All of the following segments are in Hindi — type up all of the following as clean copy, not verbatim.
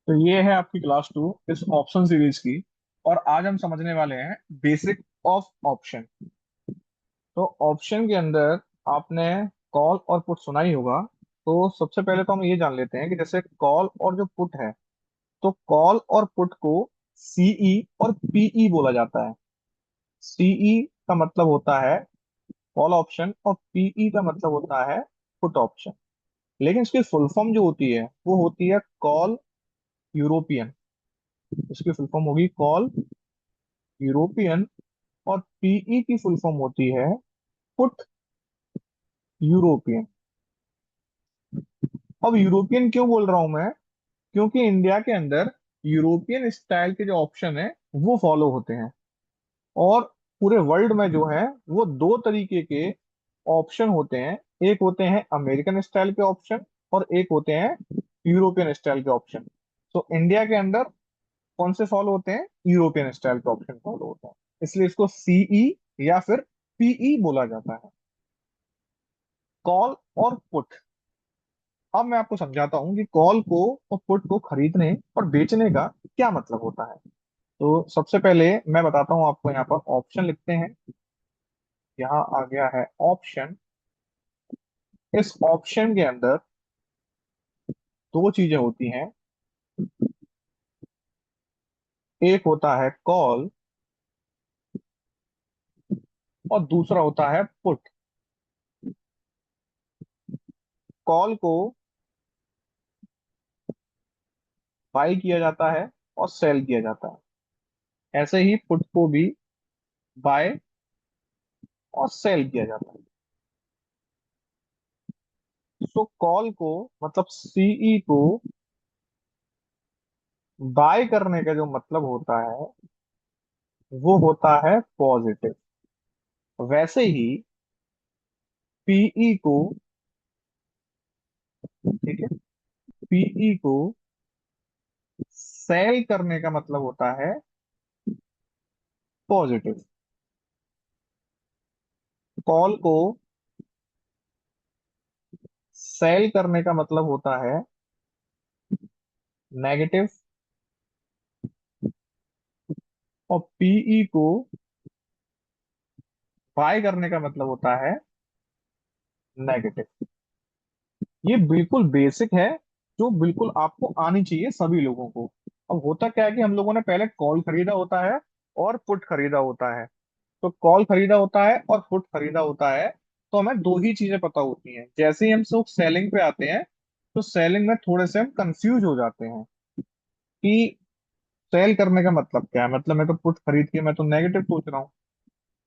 तो ये है आपकी क्लास 2 इस ऑप्शन सीरीज की। और आज हम समझने वाले हैं बेसिक ऑफ ऑप्शन। तो ऑप्शन के अंदर आपने कॉल और पुट सुना ही होगा। तो सबसे पहले तो हम ये जान लेते हैं कि जैसे कॉल और जो पुट है, तो कॉल और पुट को सीई और पीई बोला जाता है। सीई का मतलब होता है कॉल ऑप्शन और पीई का मतलब होता है पुट ऑप्शन। लेकिन इसकी फुल फॉर्म जो होती है वो होती है कॉल यूरोपियन। इसकी फुल फॉर्म होगी कॉल यूरोपियन। और पीई की फुल फॉर्म होती है पुट यूरोपियन। अब यूरोपियन क्यों बोल रहा हूं मैं? क्योंकि इंडिया के अंदर यूरोपियन स्टाइल के जो ऑप्शन है वो फॉलो होते हैं। और पूरे वर्ल्ड में जो है वो दो तरीके के ऑप्शन होते हैं। एक होते हैं अमेरिकन स्टाइल के ऑप्शन और एक होते हैं यूरोपियन स्टाइल के ऑप्शन। तो इंडिया के अंदर कौन से फॉलो होते हैं? यूरोपियन स्टाइल के ऑप्शन फॉलो होते हैं। इसलिए इसको सीई या फिर पीई बोला जाता है। कॉल और पुट। अब मैं आपको समझाता हूँ कि कॉल को और पुट को खरीदने और बेचने का क्या मतलब होता है। तो सबसे पहले मैं बताता हूँ आपको। यहाँ पर ऑप्शन लिखते हैं। यहाँ आ गया है ऑप्शन। इस ऑप्शन के अंदर दो चीजें होती हैं। एक होता है कॉल और दूसरा होता है पुट। कॉल को बाई किया जाता है और सेल किया जाता है। ऐसे ही पुट को भी बाय और सेल किया जाता है। तो कॉल को मतलब सीई को बाय करने का जो मतलब होता है वो होता है पॉजिटिव। वैसे ही पीई को, ठीक है, पीई को सेल करने का मतलब होता है पॉजिटिव। कॉल को सेल करने का मतलब होता है नेगेटिव। और पीई को बाय करने का मतलब होता है नेगेटिव। ये बिल्कुल बेसिक है, जो बिल्कुल आपको आनी चाहिए सभी लोगों को। अब होता क्या है कि हम लोगों ने पहले कॉल खरीदा होता है और पुट खरीदा होता है। तो कॉल खरीदा होता है और पुट खरीदा होता है। तो हमें दो ही चीजें पता होती हैं। जैसे ही हम लोग सेलिंग पे आते हैं तो सेलिंग में थोड़े से हम कंफ्यूज हो जाते हैं कि सेल करने का मतलब क्या है। मतलब मैं तो पुट खरीद के मैं तो नेगेटिव सोच रहा हूँ।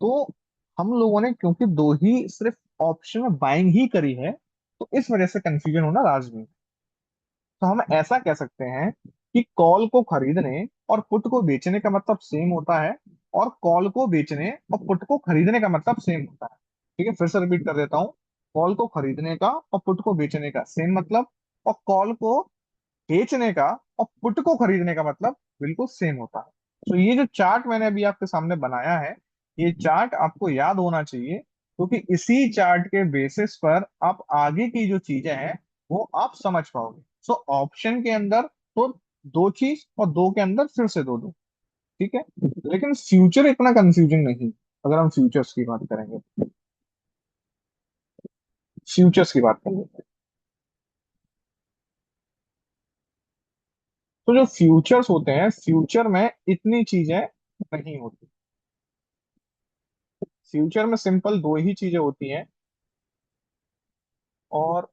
तो हम लोगों ने क्योंकि दो ही सिर्फ ऑप्शन में बाइंग ही करी है, तो इस वजह से कंफ्यूजन होना लाजमी। तो हम ऐसा कह सकते हैं कि कॉल को खरीदने और पुट को बेचने का मतलब सेम होता है। और कॉल को बेचने और पुट को खरीदने का मतलब सेम होता है। ठीक है, फिर से रिपीट कर देता हूँ। कॉल को खरीदने का और पुट को बेचने का सेम मतलब, और कॉल को बेचने का और पुट को खरीदने का मतलब बिल्कुल सेम होता है। तो ये जो चार्ट मैंने अभी आपके सामने बनाया है, ये चार्ट आपको याद होना चाहिए, क्योंकि इसी चार्ट के बेसिस पर आप आगे की जो चीजें हैं वो आप समझ पाओगे। सो ऑप्शन के अंदर तो दो चीज और दो के अंदर फिर से दो दो। ठीक है, लेकिन फ्यूचर इतना कंफ्यूजिंग नहीं। अगर हम फ्यूचर्स की बात करेंगे, फ्यूचर्स की बात करेंगे, तो जो फ्यूचर्स होते हैं, फ्यूचर में इतनी चीजें नहीं होती। फ्यूचर में सिंपल दो ही चीजें होती हैं। और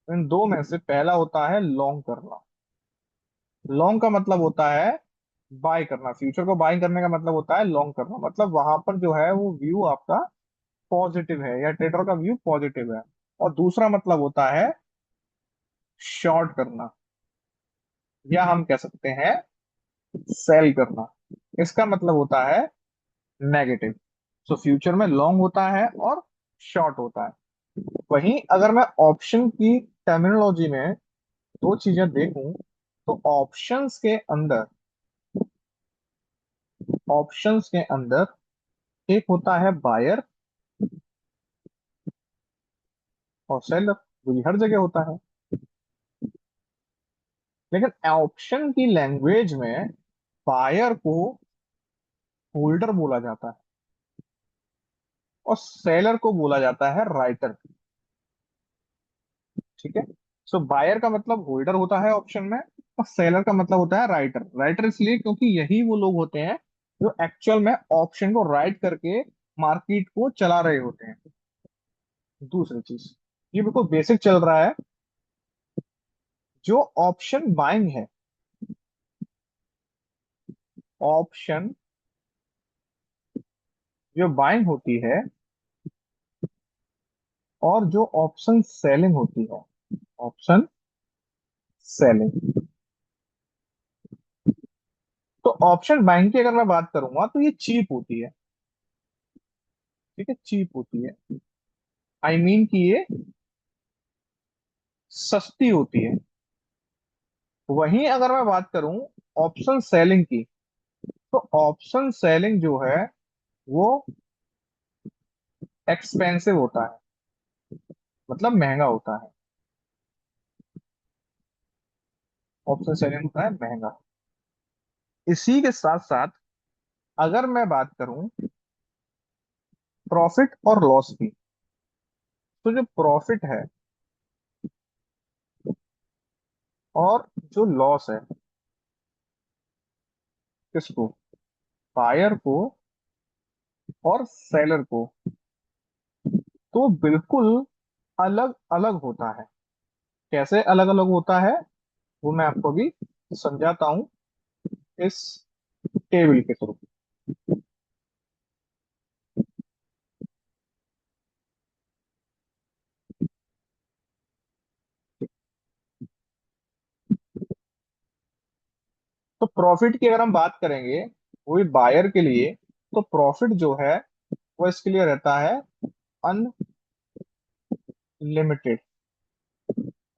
इन दो में से पहला होता है लॉन्ग करना। लॉन्ग का मतलब होता है बाय करना। फ्यूचर को बाय करने का मतलब होता है लॉन्ग करना। मतलब वहां पर जो है वो व्यू आपका पॉजिटिव है या ट्रेडर का व्यू पॉजिटिव है। और दूसरा मतलब होता है शॉर्ट करना, या हम कह सकते हैं सेल करना। इसका मतलब होता है नेगेटिव। सो फ्यूचर में लॉन्ग होता है और शॉर्ट होता है। वहीं अगर मैं ऑप्शन की टर्मिनोलॉजी में दो चीजें देखूं, तो ऑप्शंस के अंदर एक होता है बायर और सेलर। वो हर जगह होता है। लेकिन ऑप्शन की लैंग्वेज में बायर को होल्डर बोला जाता है और सेलर को बोला जाता है राइटर। ठीक है। सो बायर का मतलब होल्डर होता है ऑप्शन में, और सेलर का मतलब होता है राइटर। राइटर इसलिए क्योंकि यही वो लोग होते हैं जो एक्चुअल में ऑप्शन को राइट करके मार्केट को चला रहे होते हैं। दूसरी चीज, ये बिल्कुल बेसिक चल रहा है। जो ऑप्शन बाइंग है, ऑप्शन जो बाइंग होती है और जो ऑप्शन सेलिंग होती है, ऑप्शन सेलिंग। तो ऑप्शन बाइंग की अगर मैं बात करूंगा तो ये चीप होती है। ठीक है, चीप होती है। आई मीन कि ये सस्ती होती है। वहीं अगर मैं बात करूं ऑप्शन सेलिंग की, तो ऑप्शन सेलिंग जो है वो एक्सपेंसिव होता है, मतलब महंगा होता है। ऑप्शन सेलिंग होता है महंगा। इसी के साथ साथ अगर मैं बात करूं प्रॉफिट और लॉस की, तो जो प्रॉफिट है और जो लॉस है, किसको, बायर को और सेलर को, तो बिल्कुल अलग अलग होता है। कैसे अलग अलग होता है वो मैं आपको भी समझाता हूं इस टेबल के थ्रू। तो प्रॉफिट की अगर हम बात करेंगे वो भी बायर के लिए, तो प्रॉफिट जो है वो इसके लिए रहता है अनलिमिटेड,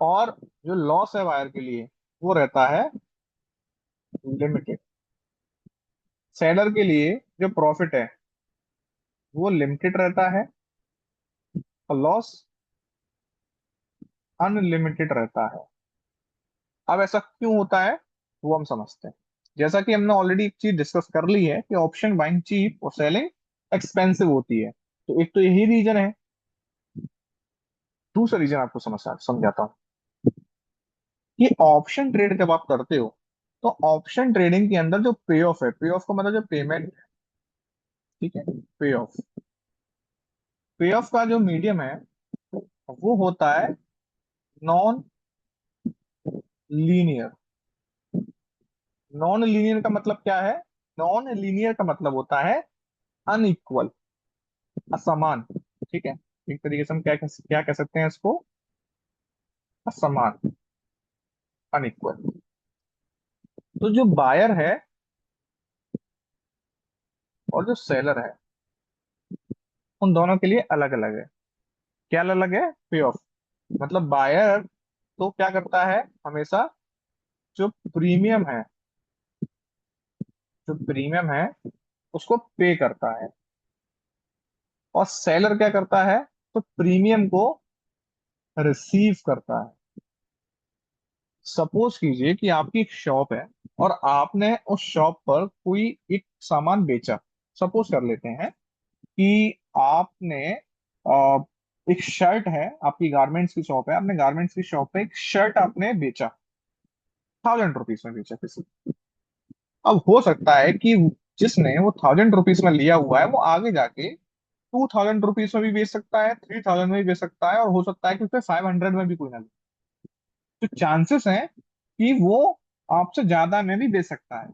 और जो लॉस है बायर के लिए वो रहता है लिमिटेड। सेलर के लिए जो प्रॉफिट है वो लिमिटेड रहता है और लॉस अनलिमिटेड रहता है। अब ऐसा क्यों होता है वो हम समझते हैं। जैसा कि हमने ऑलरेडी एक चीज डिस्कस कर ली है कि ऑप्शन बाइंग चीप और सेलिंग एक्सपेंसिव होती है, तो एक तो यही रीजन है। दूसरा रीजन आपको समझाता हूँ कि ऑप्शन ट्रेड जब आप करते हो तो ऑप्शन ट्रेडिंग के अंदर जो पे ऑफ है, पे ऑफ का मतलब जो पेमेंट, ठीक है, पे ऑफ, पे ऑफ का जो मीडियम है वो होता है नॉन लीनियर। नॉन लीनियर का मतलब क्या है? नॉन लीनियर का मतलब होता है अनइक्वल, असमान। ठीक है, एक तरीके से हम क्या कह सकते हैं इसको, असमान, अनइक्वल। तो जो बायर है और जो सेलर है उन दोनों के लिए अलग अलग है। क्या अलग अलग है? पे ऑफ। मतलब बायर तो क्या करता है हमेशा, जो प्रीमियम है, जो प्रीमियम है उसको पे करता है, और सेलर क्या करता है, तो प्रीमियम को रिसीव करता है। सपोज कीजिए कि आपकी एक शॉप है और आपने उस शॉप पर कोई एक सामान बेचा। सपोज कर लेते हैं कि आपने एक शर्ट है, आपकी गारमेंट्स की शॉप है, आपने गारमेंट्स की शॉप पे एक शर्ट आपने बेचा, 1000 रुपीज में बेचा किसी। अब हो सकता है कि जिसने वो 1000 रुपीज में लिया हुआ है वो आगे जाके 2000 रुपीज में भी बेच सकता है, 3000 में भी बेच सकता है, और हो सकता है कि उसे 500 में भी कोई ना ले। तो चांसेस हैं कि वो आपसे ज्यादा में भी बेच सकता है।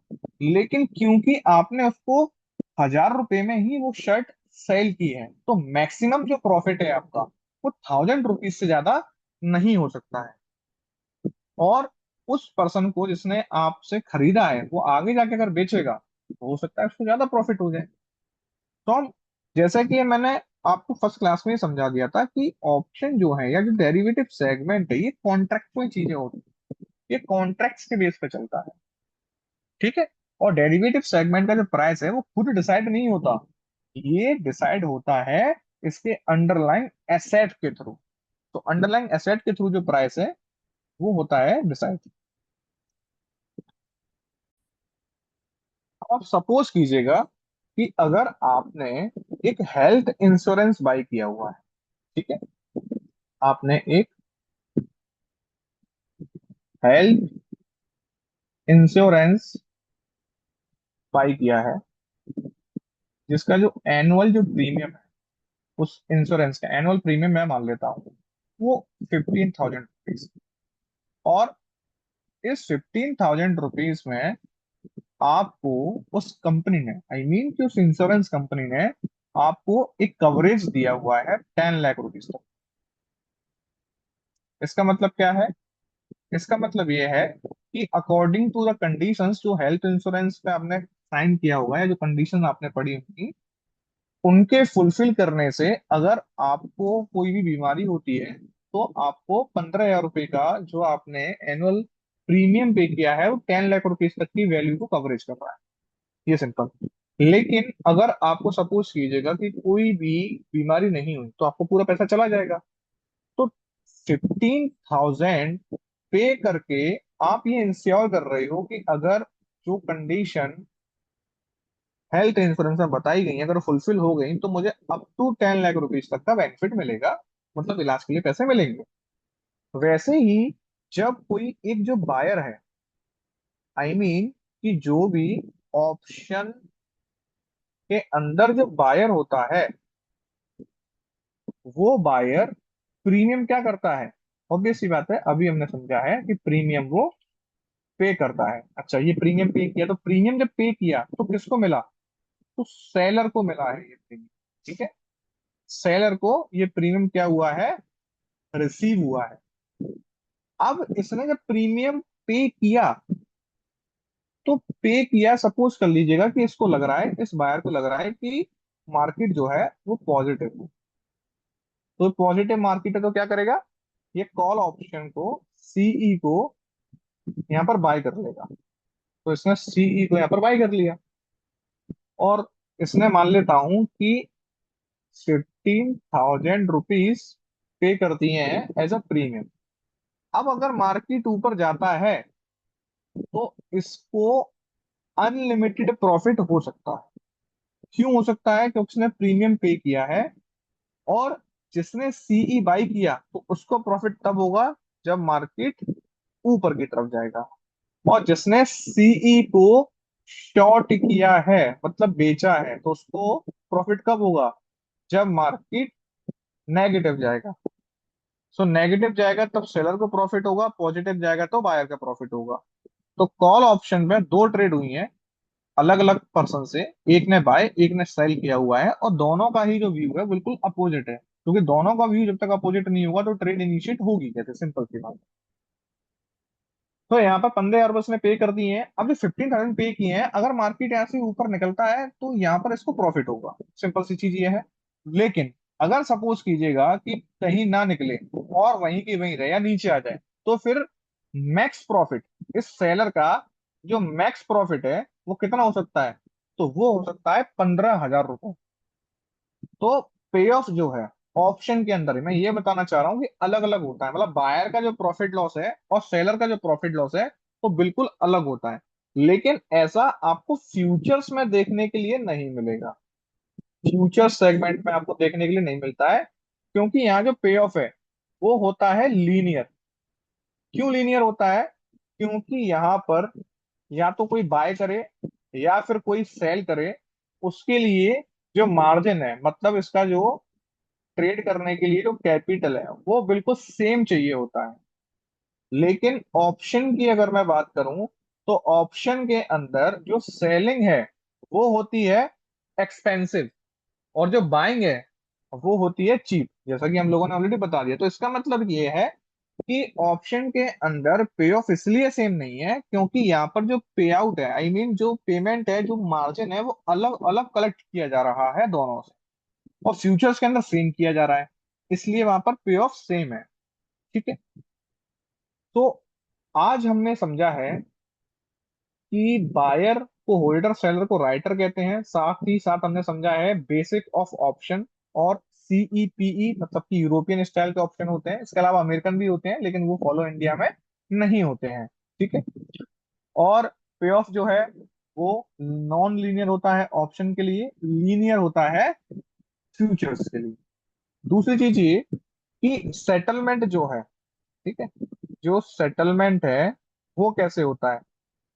लेकिन क्योंकि आपने उसको 1000 रुपए में ही वो शर्ट सेल की है, तो मैक्सिमम जो प्रॉफिट है आपका वो 1000 रुपीज से ज्यादा नहीं हो सकता है। और उस पर्सन को जिसने आपसे खरीदा है वो आगे जाके अगर बेचेगा तो हो सकता है उसको ज्यादा प्रॉफिट हो जाए। तो हम, जैसा कि मैंने आपको फर्स्ट क्लास में ही समझा दिया था कि ऑप्शन जो है या जो डेरिवेटिव सेगमेंट है ये कॉन्ट्रैक्चुअल चीजें होती हैं, ये कॉन्ट्रैक्ट्स के बेस पे चलता है। ठीक है। और डेरिवेटिव सेगमेंट का जो प्राइस है वो खुद डिसाइड नहीं होता, ये डिसाइड होता है इसके अंडरलाइन एसेट के थ्रू। तो अंडरलाइन एसेट के थ्रू जो प्राइस है वो होता है डिसाइड। अब सपोज कीजिएगा कि अगर आपने एक हेल्थ इंश्योरेंस बाय किया हुआ है, ठीक है, आपने एक हेल्थ इंश्योरेंस बाय किया है, जिसका जो एनुअल जो प्रीमियम है, उस इंश्योरेंस का एनुअल प्रीमियम मैं मान लेता हूँ वो 15,000 रुपीज। और इस 15,000 रुपीज में आपको उस कंपनी ने, आई मीन कि उस इंश्योरेंस कंपनी ने आपको एक कवरेज दिया हुआ है 10 लाख रुपीज तक। इसका मतलब क्या है? इसका मतलब ये है कि अकॉर्डिंग टू द कंडीशंस जो हेल्थ इंश्योरेंस पे आपने साइन किया हुआ है, जो कंडीशन आपने पढ़ी होगी, उनके फुलफिल करने से अगर आपको कोई भी बीमारी होती है तो आपको 15,000 रुपए का जो आपने एनुअल प्रीमियम पे किया है वो 10 लाख रुपीज तक की वैल्यू को कवरेज कर रहा है। ये सिंपल। लेकिन अगर आपको सपोज कीजिएगा कि कोई भी बीमारी नहीं हुई तो आपको पूरा पैसा चला जाएगा। तो 15,000 पे करके आप ये इंश्योर कर रहे हो कि अगर जो कंडीशन हेल्थ इंश्योरेंस में बताई गई है अगर फुलफिल हो गई तो मुझे अप टू 10 लाख रुपीज तक का बेनिफिट मिलेगा, मतलब इलाज के लिए पैसे मिलेंगे। वैसे ही जब कोई एक जो बायर है, आई मीन कि जो भी ऑप्शन के अंदर जो बायर होता है, वो बायर प्रीमियम क्या करता है? ऑब्वियस सी बात है, अभी हमने समझा है कि प्रीमियम वो पे करता है। अच्छा, ये प्रीमियम पे किया तो प्रीमियम जब पे किया तो किसको मिला? तो सेलर को मिला है ये प्रीमियम। ठीक है, सेलर को ये प्रीमियम क्या हुआ है? रिसीव हुआ है। अब इसने जब प्रीमियम पे किया, तो पे किया, सपोज कर लीजिएगा कि इसको लग रहा है, इस बायर को लग रहा है कि मार्केट जो है वो पॉजिटिव है। तो पॉजिटिव मार्केट है तो क्या करेगा? ये कॉल ऑप्शन को, सीई को यहाँ पर बाय कर लेगा। तो इसने सीई को यहाँ पर बाय कर लिया, और इसने मान लेता हूं कि 15,000 रुपीज पे कर दिए हैं एज अ प्रीमियम। अब अगर मार्केट ऊपर जाता है तो इसको अनलिमिटेड प्रॉफिट हो सकता है। क्यों हो सकता है? क्योंकि उसने प्रीमियम पे किया है, और जिसने सीई बाई किया तो उसको प्रॉफिट तब होगा जब मार्केट ऊपर की तरफ जाएगा। और जिसने सीई को शॉर्ट किया है, मतलब बेचा है, तो उसको प्रॉफिट कब होगा? जब मार्केट नेगेटिव जाएगा। सो नेगेटिव जाएगा तब सेलर को प्रॉफिट होगा, पॉजिटिव जाएगा तो बायर का प्रॉफिट होगा। तो कॉल ऑप्शन में दो ट्रेड हुई हैं अलग अलग पर्सन से, एक ने बाय एक ने सेल किया हुआ है, और दोनों का ही जो व्यू है बिल्कुल अपोजिट है, क्योंकि दोनों का व्यू जब तक अपोजिट नहीं होगा तो ट्रेड इनिशिएट होगी कैसे? सिंपल सी बात। तो यहाँ पर 15,000 उसने पे कर दिए हैं। अब जो 15,000 पे किए हैं, अगर मार्केट यहाँ से ऊपर निकलता है तो यहाँ पर इसको प्रॉफिट होगा। सिंपल सी चीज ये है। लेकिन अगर सपोज कीजिएगा कि कहीं ना निकले और वहीं की वहीं रहे या नीचे आ जाए, तो फिर मैक्स प्रॉफिट इस सेलर का, जो मैक्स प्रॉफिट है वो कितना हो सकता है? तो वो हो सकता है 15,000 रुपए। तो पे ऑफ जो है ऑप्शन के अंदर ही, मैं ये बताना चाह रहा हूँ कि अलग अलग होता है, मतलब बायर का जो प्रॉफिट लॉस है और सेलर का जो प्रॉफिट लॉस है वो बिल्कुल अलग होता है। लेकिन ऐसा आपको फ्यूचर्स में देखने के लिए नहीं मिलेगा। फ्यूचर सेगमेंट में आपको देखने के लिए नहीं मिलता है, क्योंकि यहाँ जो पे ऑफ है वो होता है लीनियर। क्यों लीनियर होता है? क्योंकि यहाँ पर या तो कोई बाय करे या फिर कोई सेल करे, उसके लिए जो मार्जिन है, मतलब इसका जो ट्रेड करने के लिए जो कैपिटल है वो बिल्कुल सेम चाहिए होता है। लेकिन ऑप्शन की अगर मैं बात करूं तो ऑप्शन के अंदर जो सेलिंग है वो होती है एक्सपेंसिव, और जो बाइंग है वो होती है चीप, जैसा कि हम लोगों ने ऑलरेडी बता दिया। तो इसका मतलब ये है कि ऑप्शन के अंदर पे ऑफ इसलिए सेम नहीं है क्योंकि यहाँ पर जो पे आउट है, आई मीन जो पेमेंट है, जो मार्जिन है, वो अलग अलग कलेक्ट किया जा रहा है दोनों से, और फ्यूचर्स के अंदर सेम किया जा रहा है, इसलिए वहां पर पे ऑफ सेम है। ठीक है। तो आज हमने समझा है कि बायर को होल्डर, सेलर को राइटर कहते हैं। साथ ही साथ हमने समझा है बेसिक ऑफ ऑप्शन और सीईपीई, मतलब कि यूरोपियन स्टाइल के ऑप्शन होते हैं, इसके अलावा अमेरिकन भी होते हैं लेकिन वो फॉलो इंडिया में नहीं होते हैं। ठीक है। और पे ऑफ जो है वो नॉन लीनियर होता है ऑप्शन के लिए, लीनियर होता है फ्यूचर्स के लिए। दूसरी चीज ये कि सेटलमेंट जो है, ठीक है, जो सेटलमेंट है वो कैसे होता है।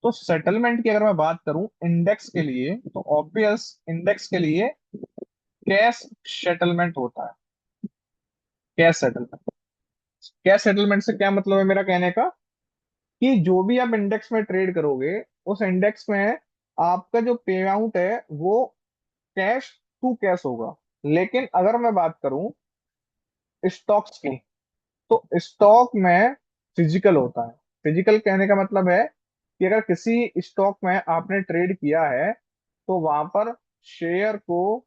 तो सेटलमेंट की अगर मैं बात करूं इंडेक्स के लिए, तो ऑब्वियस इंडेक्स के लिए कैश सेटलमेंट होता है। कैश सेटलमेंट, कैश सेटलमेंट से क्या मतलब है मेरा कहने का, कि जो भी आप इंडेक्स में ट्रेड करोगे, उस इंडेक्स में आपका जो पे आउट है वो कैश टू कैश होगा। लेकिन अगर मैं बात करूं स्टॉक्स की, तो स्टॉक में फिजिकल होता है। फिजिकल कहने का मतलब है कि अगर किसी स्टॉक में आपने ट्रेड किया है, तो वहां पर शेयर को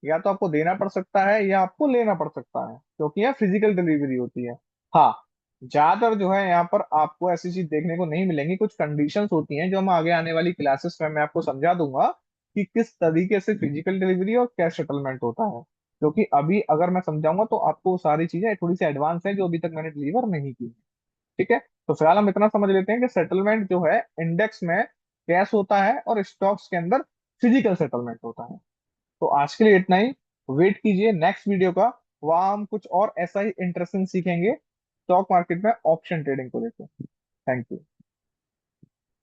या तो आपको देना पड़ सकता है या आपको लेना पड़ सकता है, क्योंकि यहाँ फिजिकल डिलीवरी होती है। हाँ, ज्यादातर जो है यहाँ पर आपको ऐसी चीज देखने को नहीं मिलेंगी, कुछ कंडीशंस होती हैं जो हम आगे आने वाली क्लासेस में मैं आपको समझा दूंगा कि किस तरीके से फिजिकल डिलीवरी और कैश सेटलमेंट होता है। क्योंकि अभी अगर मैं समझाऊंगा तो आपको वो सारी चीजें थोड़ी सी एडवांस है जो अभी तक मैंने डिलीवर नहीं की। ठीक है, तो फिलहाल हम इतना समझ लेते हैं कि सेटलमेंट जो है इंडेक्स में कैश होता है और स्टॉक्स के अंदर फिजिकल सेटलमेंट होता है। तो आज के लिए इतना ही। वेट कीजिए नेक्स्ट वीडियो का, वहां हम कुछ और ऐसा ही इंटरेस्टिंग सीखेंगे स्टॉक मार्केट में ऑप्शन ट्रेडिंग को लेकर। Thank you.